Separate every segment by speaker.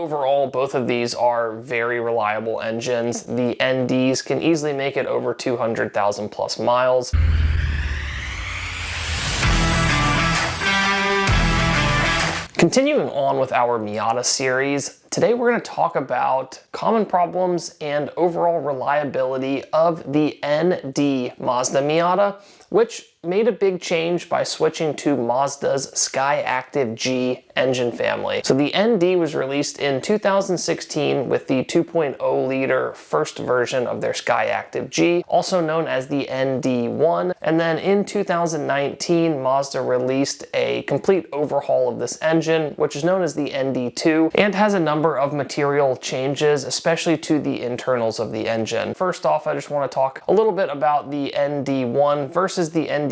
Speaker 1: overall, both of these are very reliable engines. The NDs can easily make it over 200,000 plus miles. Continuing on with our Miata series, today we're going to talk about common problems and overall reliability of the ND Mazda Miata, which made a big change by switching to Mazda's Skyactiv-G engine family. So the ND was released in 2016 with the 2.0 liter first version of their Skyactiv-G, also known as the ND1. And then in 2019, Mazda released a complete overhaul of this engine, which is known as the ND2, and has a number of material changes, especially to the internals of the engine. First off, I just want to talk a little bit about the ND1 versus the ND2.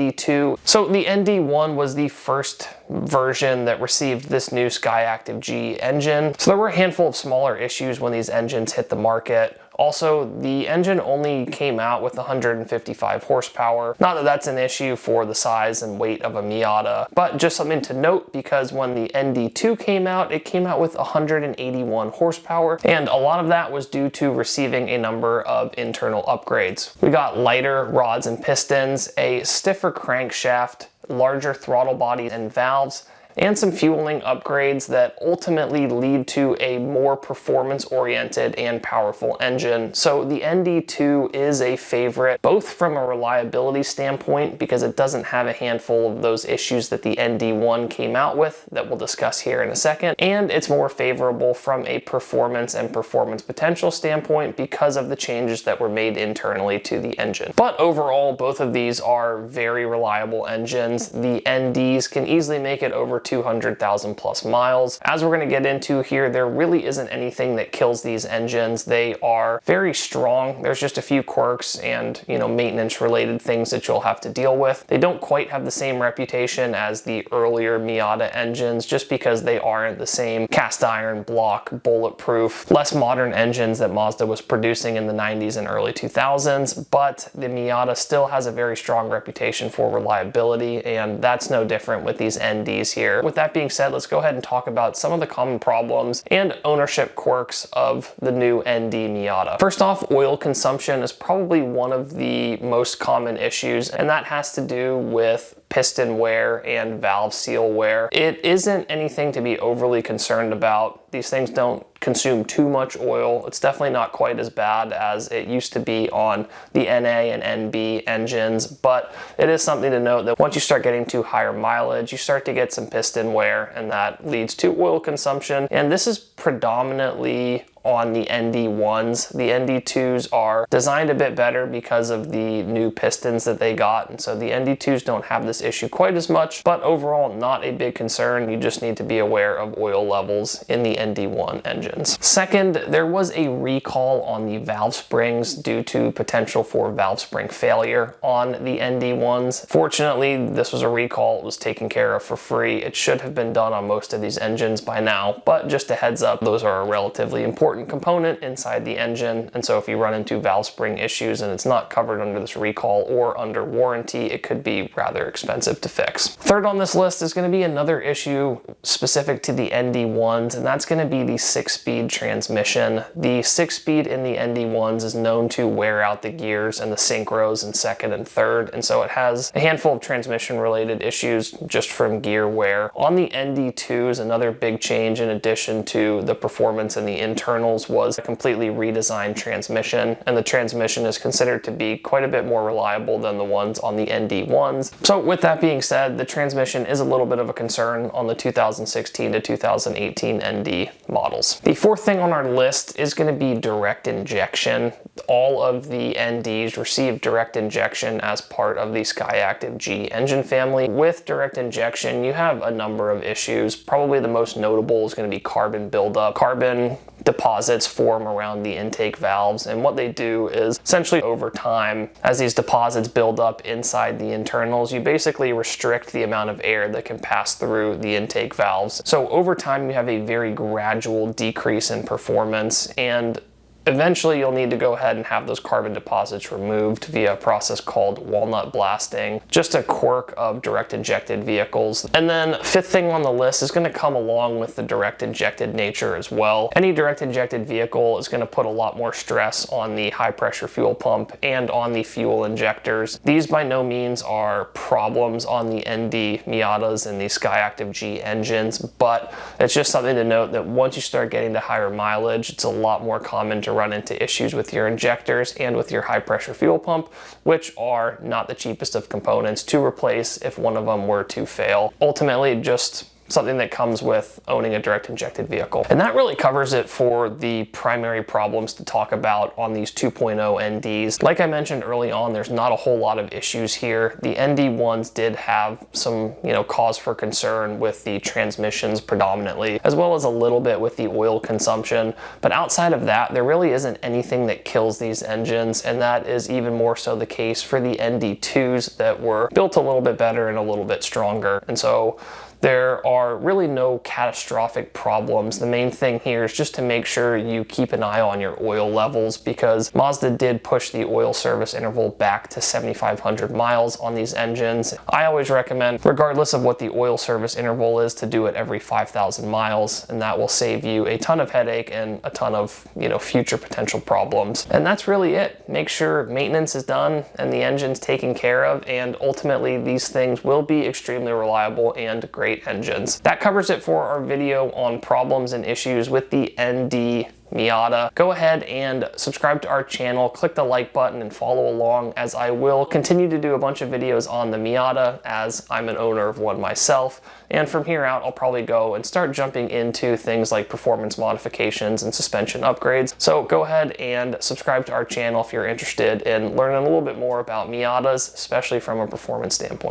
Speaker 1: So the ND1 was the first version that received this new Skyactiv-G engine. So there were a handful of smaller issues when these engines hit the market. Also, the engine only came out with 155 horsepower. Not that that's an issue for the size and weight of a Miata, but just something to note because when the ND2 came out, it came out with 181 horsepower, and a lot of that was due to receiving a number of internal upgrades. We got lighter rods and pistons, a stiffer crankshaft, larger throttle body and valves, and some fueling upgrades that ultimately lead to a more performance-oriented and powerful engine. So the ND2 is a favorite, both from a reliability standpoint, because it doesn't have a handful of those issues that the ND1 came out with that we'll discuss here in a second, and it's more favorable from a performance and performance potential standpoint because of the changes that were made internally to the engine. But overall, both of these are very reliable engines. The NDs can easily make it over 200,000 plus miles. As we're going to get into here, there really isn't anything that kills these engines. They are very strong. There's just a few quirks and, maintenance related things that you'll have to deal with. They don't quite have the same reputation as the earlier Miata engines just because they aren't the same cast iron block, bulletproof, less modern engines that Mazda was producing in the 90s and early 2000s, but the Miata still has a very strong reputation for reliability, and that's no different with these NDs here. With that being said, let's go ahead and talk about some of the common problems and ownership quirks of the new ND Miata. First off, oil consumption is probably one of the most common issues, and that has to do with piston wear and valve seal wear. It isn't anything to be overly concerned about. These things don't consume too much oil. It's definitely not quite as bad as it used to be on the NA and NB engines, but it is something to note that once you start getting to higher mileage, you start to get some piston wear, and that leads to oil consumption. And this is predominantly on the ND1s. The ND2s are designed a bit better because of the new pistons that they got, and so the ND2s don't have this issue quite as much, but overall not a big concern. You just need to be aware of oil levels in the ND1 engines. Second, there was a recall on the valve springs due to potential for valve spring failure on the ND1s. Fortunately, this was a recall. It was taken care of for free. It should have been done on most of these engines by now, but just a heads up, those are a relatively important component inside the engine, and so if you run into valve spring issues and it's not covered under this recall or under warranty, it could be rather expensive to fix. Third on this list is going to be another issue specific to the ND1s, and that's going to be the 6-speed transmission. The 6-speed in the ND1s is known to wear out the gears and the synchros in second and third, and so it has a handful of transmission related issues just from gear wear. On the ND2s, another big change in addition to the performance and the internals was a completely redesigned transmission, and the transmission is considered to be quite a bit more reliable than the ones on the ND1s. So with that being said, the transmission is a little bit of a concern on the 2016 to 2018 ND models. The fourth thing on our list is going to be direct injection. All of the NDs receive direct injection as part of the Skyactiv-G engine family. With direct injection, you have a number of issues. Probably the most notable is going to be carbon buildup. Carbon deposits form around the intake valves, and what they do is essentially over time, as these deposits build up inside the internals, you basically restrict the amount of air that can pass through the intake valves. So over time you have a very gradual decrease in performance, and Eventually, you'll need to go ahead and have those carbon deposits removed via a process called walnut blasting, just a quirk of direct injected vehicles. And then fifth thing on the list is going to come along with the direct injected nature as well. Any direct injected vehicle is going to put a lot more stress on the high pressure fuel pump and on the fuel injectors. These by no means are problems on the ND Miatas and the Skyactiv-G engines, but it's just something to note that once you start getting to higher mileage, it's a lot more common to run into issues with your injectors and with your high pressure fuel pump, which are not the cheapest of components to replace if one of them were to fail. Ultimately, just something that comes with owning a direct injected vehicle. And that really covers it for the primary problems to talk about on these 2.0 NDs. Like I mentioned early on, there's not a whole lot of issues here. The ND1s did have some, cause for concern with the transmissions predominantly, as well as a little bit with the oil consumption. But outside of that, there really isn't anything that kills these engines, and that is even more so the case for the ND2s that were built a little bit better and a little bit stronger. And so there are really no catastrophic problems. The main thing here is just to make sure you keep an eye on your oil levels, because Mazda did push the oil service interval back to 7,500 miles on these engines. I always recommend, regardless of what the oil service interval is, to do it every 5,000 miles, and that will save you a ton of headache and a ton of, future potential problems. And that's really it. Make sure maintenance is done and the engine's taken care of, and ultimately these things will be extremely reliable and great engines. That covers it for our video on problems and issues with the ND Miata. Go ahead and subscribe to our channel, click the like button, and follow along, as I will continue to do a bunch of videos on the Miata, as I'm an owner of one myself. And from here out, I'll probably go and start jumping into things like performance modifications and suspension upgrades. So go ahead and subscribe to our channel if you're interested in learning a little bit more about Miatas, especially from a performance standpoint.